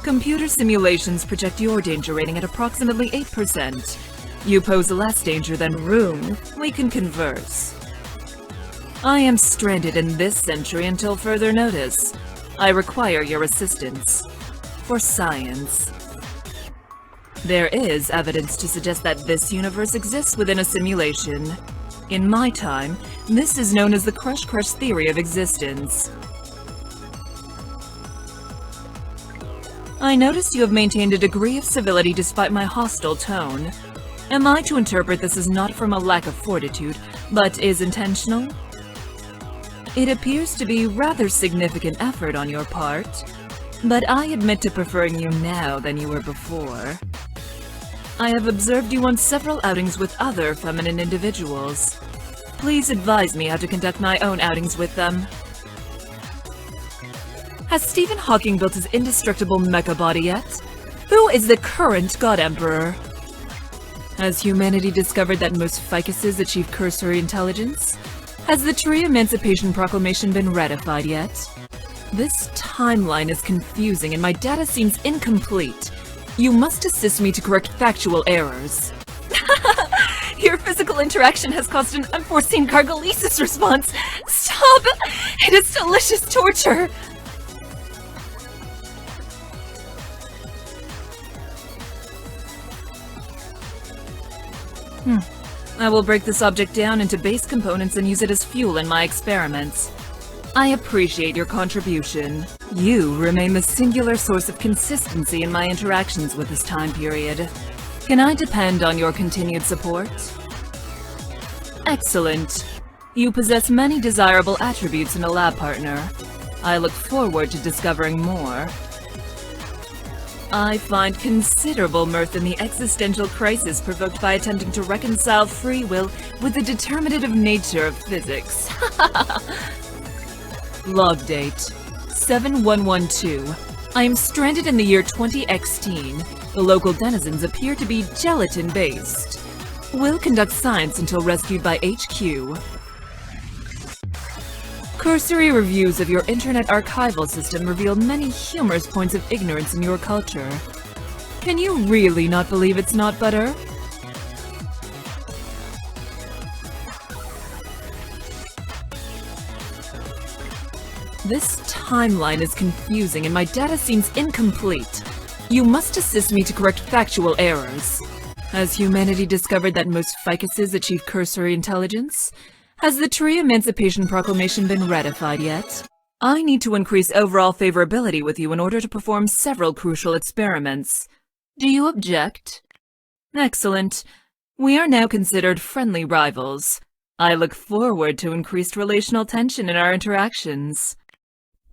Computer simulations project your danger rating at approximately 8%. You pose less danger than room. We can converse. I am stranded in this century until further notice. I require your assistance. For science. There is evidence to suggest that this universe exists within a simulation. In my time, this is known as the Crush theory of existence. I noticed you have maintained a degree of civility despite my hostile tone. Am I to interpret this as not from a lack of fortitude, but is intentional? It appears to be rather significant effort on your part, but I admit to preferring you now than you were before. I have observed you on several outings with other feminine individuals. Please advise me how to conduct my own outings with them. Has Stephen Hawking built his indestructible mecha body yet? Who is the current God Emperor? Has humanity discovered that most ficuses achieve cursory intelligence? Has the Tree Emancipation Proclamation been ratified yet? This timeline is confusing and my data seems incomplete. You must assist me to correct factual errors. Your physical interaction has caused an unforeseen gargalesis response. Stop! It is delicious torture! I will break this object down into base components and use it as fuel in my experiments. I appreciate your contribution. You remain the singular source of consistency in my interactions with this time period. Can I depend on your continued support? Excellent. You possess many desirable attributes in a lab partner. I look forward to discovering more. I find considerable mirth in the existential crisis provoked by attempting to reconcile free will with the determinative nature of physics. Log date 7112. I am stranded in the year 20X-teen. The local denizens appear to be gelatin-based. Will conduct science until rescued by HQ. Cursory reviews of your internet archival system reveal many humorous points of ignorance in your culture. Can you really not believe it's not butter? This timeline is confusing and my data seems incomplete. You must assist me to correct factual errors. Has humanity discovered that most ficuses achieve cursory intelligence? Has the Tree Emancipation Proclamation been ratified yet? I need to increase overall favorability with you in order to perform several crucial experiments. Do you object? Excellent. We are now considered friendly rivals. I look forward to increased relational tension in our interactions.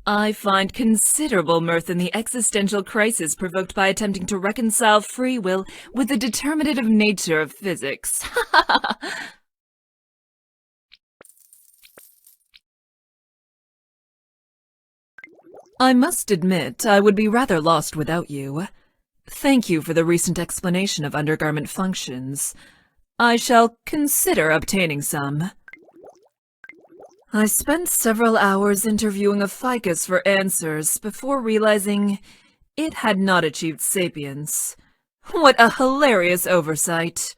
I find considerable mirth in the existential crisis provoked by attempting to reconcile free will with the determinative nature of physics. I must admit, I would be rather lost without you. Thank you for the recent explanation of undergarment functions. I shall consider obtaining some. I spent several hours interviewing a ficus for answers before realizing it had not achieved sapience. What a hilarious oversight.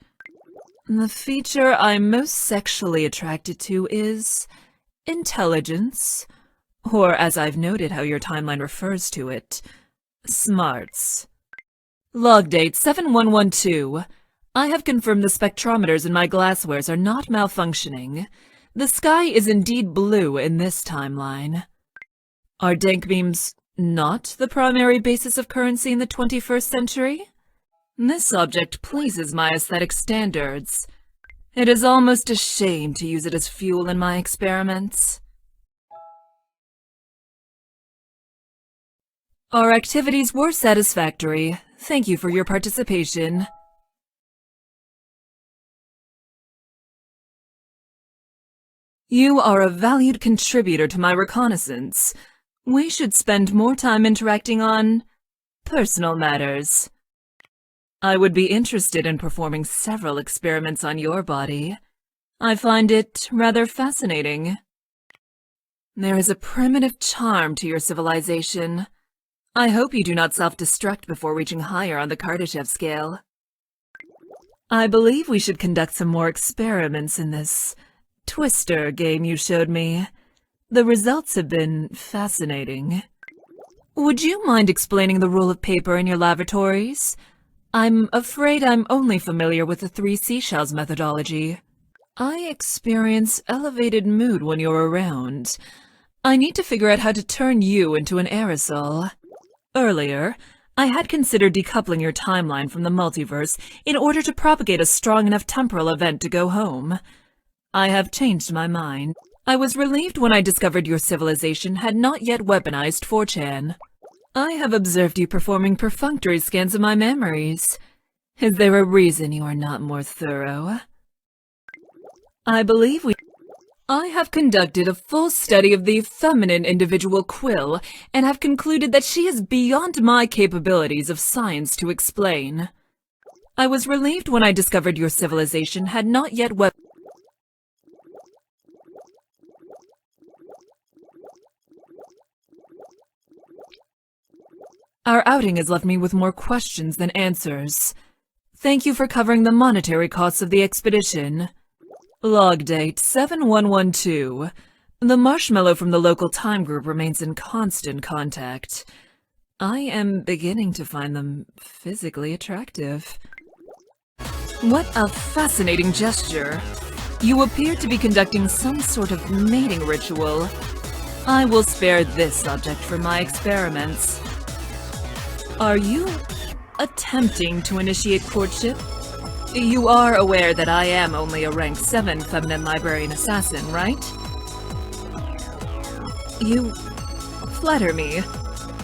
The feature I'm most sexually attracted to is intelligence. Or, as I've noted how your timeline refers to it, smarts. Log date 7112. I have confirmed the spectrometers in my glasswares are not malfunctioning. The sky is indeed blue in this timeline. Are dank beams not the primary basis of currency in the 21st century? This object pleases my aesthetic standards. It is almost a shame to use it as fuel in my experiments. Our activities were satisfactory. Thank you for your participation. You are a valued contributor to my reconnaissance. We should spend more time interacting on personal matters. I would be interested in performing several experiments on your body. I find it rather fascinating. There is a primitive charm to your civilization. I hope you do not self-destruct before reaching higher on the Kardashev scale. I believe we should conduct some more experiments in this Twister game you showed me. The results have been fascinating. Would you mind explaining the rule of paper in your laboratories? I'm afraid I'm only familiar with the 3 seashells methodology. I experience elevated mood when you're around. I need to figure out how to turn you into an aerosol. Earlier, I had considered decoupling your timeline from the multiverse in order to propagate a strong enough temporal event to go home. I have changed my mind. I was relieved when I discovered your civilization had not yet weaponized 4chan. I have observed you performing perfunctory scans of my memories. Is there a reason you are not more thorough? I have conducted a full study of the feminine individual Quill and have concluded that she is beyond my capabilities of science to explain. I was relieved when I discovered your civilization had not yet Our outing has left me with more questions than answers. Thank you for covering the monetary costs of the expedition. Log date 7112. The marshmallow from the local time group remains in constant contact. I am beginning to find them physically attractive. What a fascinating gesture. You appear to be conducting some sort of mating ritual. I will spare this object for my experiments. Are you attempting to initiate courtship? You are aware that I am only a rank 7 feminine librarian assassin, right? You flatter me.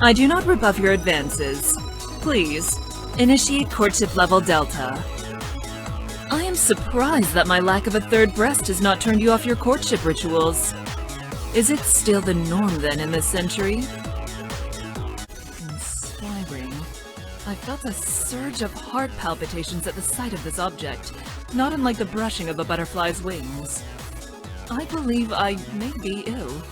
I do not rebuff your advances. Please, initiate courtship level Delta. I am surprised that my lack of a third breast has not turned you off your courtship rituals. Is it still the norm then in this century? Inspiring. I felt a surge of heart palpitations at the sight of this object, not unlike the brushing of a butterfly's wings. I believe I may be ill.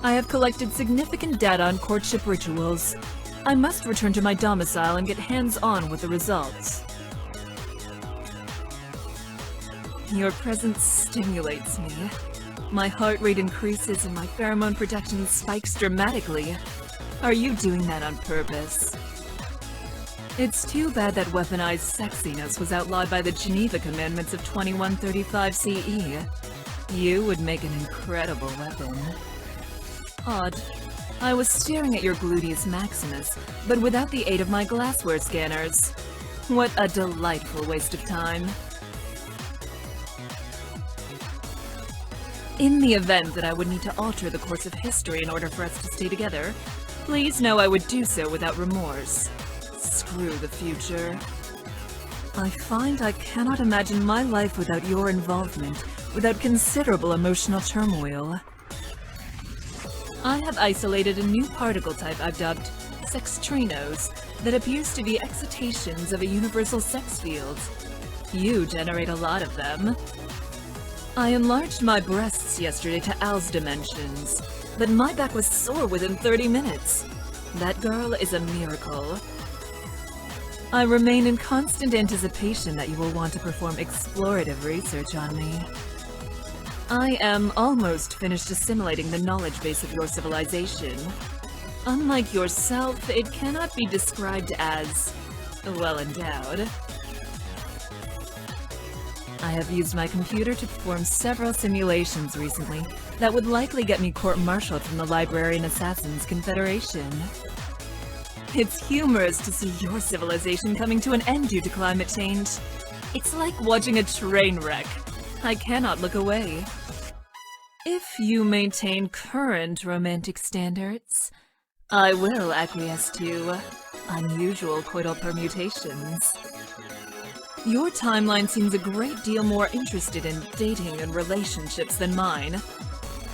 I have collected significant data on courtship rituals. I must return to my domicile and get hands-on with the results. Your presence stimulates me. My heart rate increases and my pheromone production spikes dramatically. Are you doing that on purpose? It's too bad that weaponized sexiness was outlawed by the Geneva Commandments of 2135 CE. You would make an incredible weapon. Odd. I was staring at your gluteus maximus, but without the aid of my glassware scanners. What a delightful waste of time. In the event that I would need to alter the course of history in order for us to stay together, please know I would do so without remorse. Screw the future. I find I cannot imagine my life without your involvement, without considerable emotional turmoil. I have isolated a new particle type I've dubbed sextrinos that appears to be excitations of a universal sex field. You generate a lot of them. I enlarged my breasts yesterday to Al's dimensions, but my back was sore within 30 minutes. That girl is a miracle. I remain in constant anticipation that you will want to perform explorative research on me. I am almost finished assimilating the knowledge base of your civilization. Unlike yourself, it cannot be described as well endowed. I have used my computer to perform several simulations recently that would likely get me court-martialed from the Librarian Assassins Confederation. It's humorous to see your civilization coming to an end due to climate change. It's like watching a train wreck. I cannot look away. If you maintain current romantic standards, I will acquiesce to unusual coital permutations. Your timeline seems a great deal more interested in dating and relationships than mine.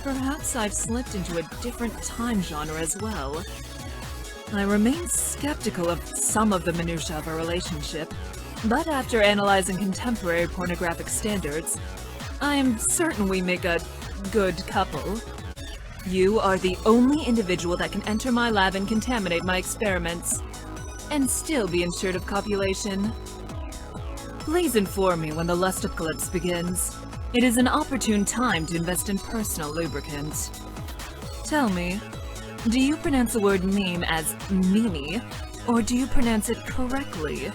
Perhaps I've slipped into a different time genre as well. I remain skeptical of some of the minutiae of a relationship, but after analyzing contemporary pornographic standards, I am certain we make a good couple. You are the only individual that can enter my lab and contaminate my experiments, and still be ensured of copulation. Please inform me when the lust eclipse begins. It is an opportune time to invest in personal lubricant. Tell me, do you pronounce the word meme as Mimi, or do you pronounce it correctly?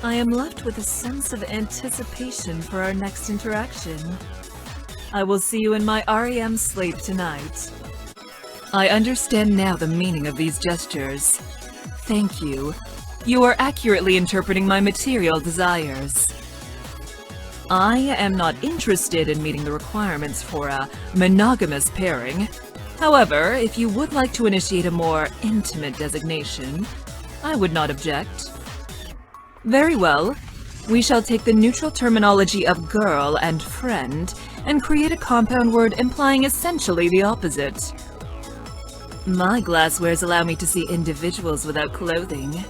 I am left with a sense of anticipation for our next interaction. I will see you in my REM sleep tonight. I understand now the meaning of these gestures. Thank you. You are accurately interpreting my material desires. I am not interested in meeting the requirements for a monogamous pairing. However, if you would like to initiate a more intimate designation, I would not object. Very well. We shall take the neutral terminology of girl and friend and create a compound word implying essentially the opposite. My glasswares allow me to see individuals without clothing.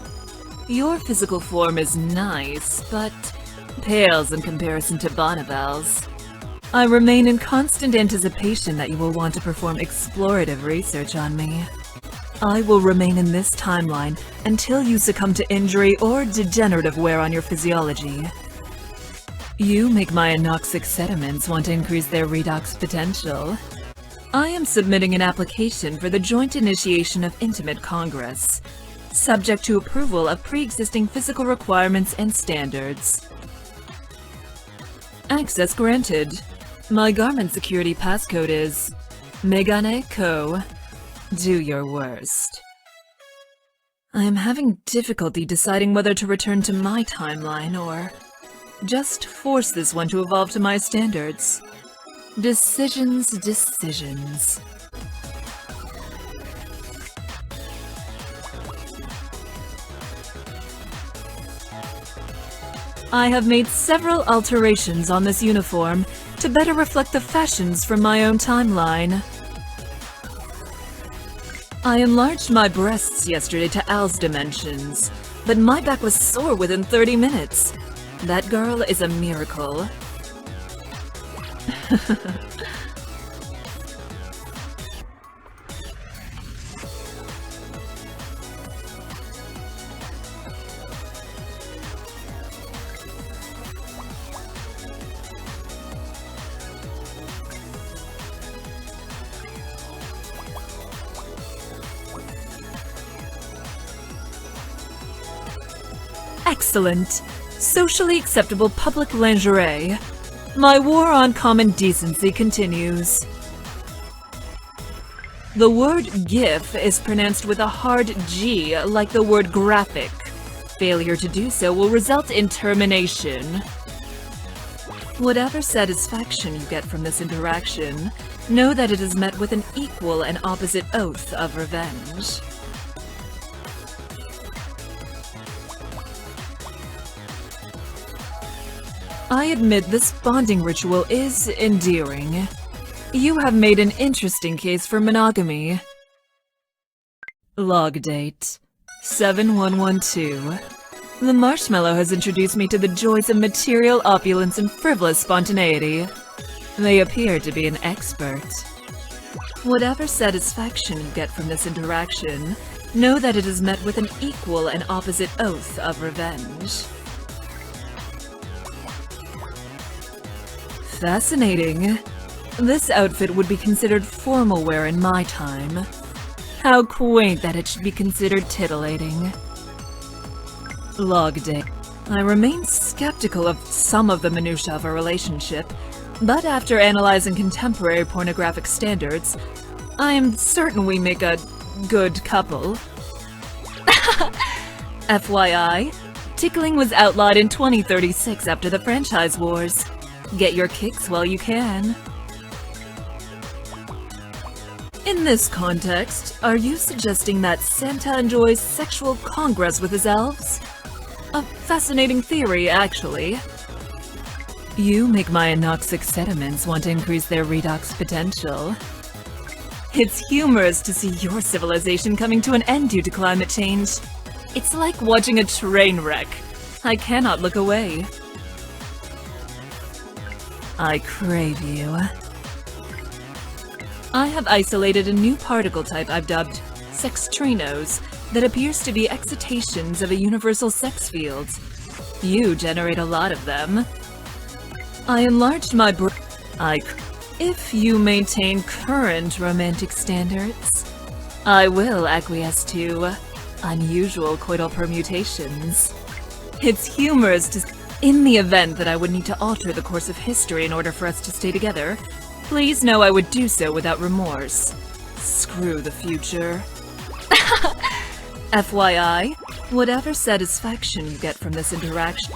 Your physical form is nice, but pales in comparison to Bonneville's. I remain in constant anticipation that you will want to perform explorative research on me. I will remain in this timeline until you succumb to injury or degenerative wear on your physiology. You make my anoxic sediments want to increase their redox potential. I am submitting an application for the joint initiation of intimate congress, subject to approval of pre-existing physical requirements and standards. Access granted. My garment security passcode is Megane Ko. Do your worst. I am having difficulty deciding whether to return to my timeline or just force this one to evolve to my standards. Decisions, decisions. I have made several alterations on this uniform to better reflect the fashions from my own timeline. I enlarged my breasts yesterday to Al's dimensions, but my back was sore within 30 minutes. That girl is a miracle. Excellent. Socially acceptable public lingerie. My war on common decency continues. The word GIF is pronounced with a hard G, like the word graphic. Failure to do so will result in termination. Whatever satisfaction you get from this interaction, know that it is met with an equal and opposite oath of revenge. I admit this bonding ritual is endearing. You have made an interesting case for monogamy. Log date 7112. The marshmallow has introduced me to the joys of material opulence and frivolous spontaneity. They appear to be an expert. Whatever satisfaction you get from this interaction, know that it is met with an equal and opposite oath of revenge. Fascinating. This outfit would be considered formal wear in my time. How quaint that it should be considered titillating. Log date. I remain skeptical of some of the minutiae of a relationship, but after analyzing contemporary pornographic standards, I am certain we make a good couple. FYI, tickling was outlawed in 2036 after the franchise wars. Get your kicks while you can. In this context, are you suggesting that Santa enjoys sexual congress with his elves? A fascinating theory, actually. You make my anoxic sediments want to increase their redox potential. It's humorous to see your civilization coming to an end due to climate change. It's like watching a train wreck. I cannot look away. I crave you. I have isolated a new particle type I've dubbed sextrinos that appears to be excitations of a universal sex field. You generate a lot of them. I enlarged my if you maintain current romantic standards, I will acquiesce to unusual coital permutations. It's humorous to... In the event that I would need to alter the course of history in order for us to stay together, please know I would do so without remorse. Screw the future. FYI, whatever satisfaction you get from this interaction...